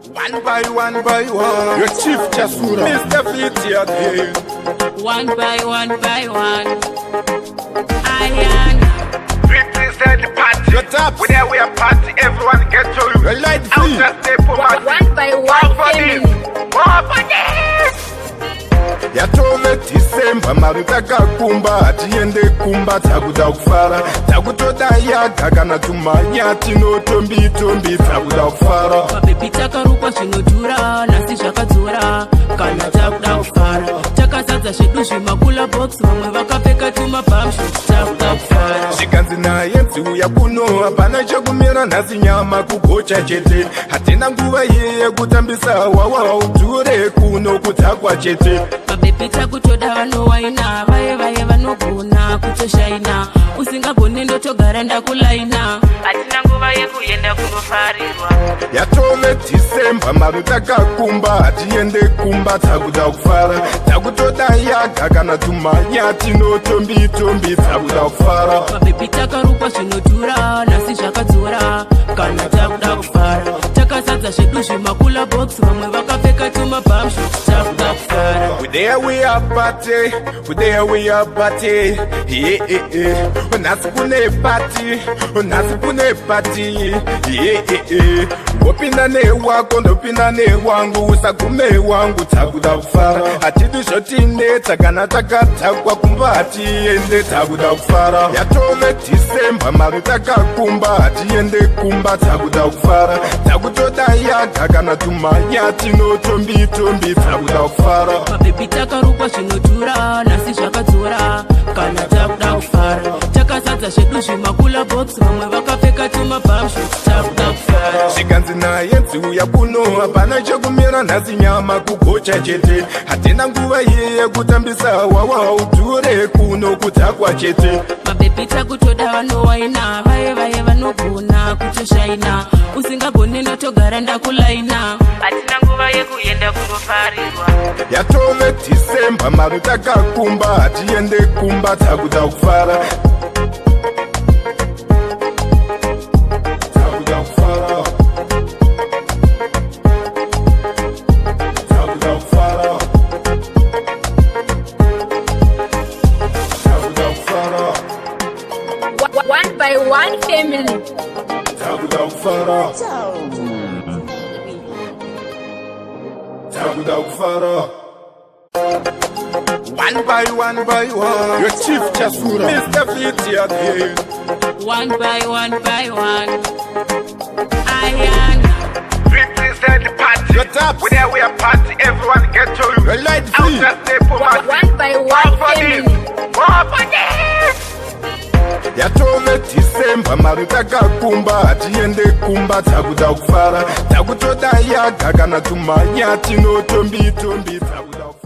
One by one, your chief Chasura, Mr. FITY again. One by one, AYANA. FITY said the party. Your taps. We there we are party, everyone get to you. Your light I'll free. just stay for my One by one, family. More for this. Yatove December marutaka kumba atiende kumba takuda kufara takutoda yaga kana tumanya tinotombi takuda kufara Baby takarukwa chinodhura nasi zvakadzura kana takuda kufara takazadza zvedu zvimakula box vamwe vakapfeka tumabhamsho takuda kufara zvikanzi naye nziuya kuno hapana chekumira nhasi nyama kugocha chete hatina nguva yeye kutambisa wawa udhure kuno kutakwa chete Baby takutoda vanowaina vaye vanogona kutoshaina usingagoni ndotogara ndakulaina hatina nguva yekuenda kunofarirwa yatove December marutaka kumba atiende kumba takuda kufara takutoda yaga kana tumanya tinotombi takuda kufara Baby takarukwa zvinodhura nasi zvakadzura kana takuda kufara takazadza zvedu zvimakula box vamwe vakapfeka tumabhamsho takuda kufara There we are party, there we are party, unasi kune party, ngopinda newako ndopinda newangu usagume wangu takuda kufara hatidi zvotinetsa kana takatakwa kumba hatiende takuda kufara yatove December marutaka kumba hatiende kumba takuda kufara takutoda yaga kana tumanya tinotombi takuda kufara Baby takarukwa zvinodhura nasi zvakadzura kana takuda kufara takazadza zvedu zvimakula box vamwe vakapfeka tumabhamsho takuda kufara zvikanzi naye nziuya kuno hapana chekumira nhasi nyama kugocha chete hatina nguva yeye kutambisa wawa udhure kuno kutakwa chete Baby takutoda vanowaina vaye vanogona kutoshaina usingagoni ndotogara ndakulaina hatina nguva yekuenda kunofarirwa yatove December marutaka kumba hatiende kumba takuda kufara One by one family. takuda kufara One by one, your chief Chasura, Mr. FITY again. One by one, AYANA. FITY said the party. Your taps. We there we are party, everyone get to you. Your light I'll free. just stay for my One by one family. More for this. Yatove December marutaka kumba hatiende kumba takuda kufara takutoda yaga kana tumanya tinotombi takuda kufara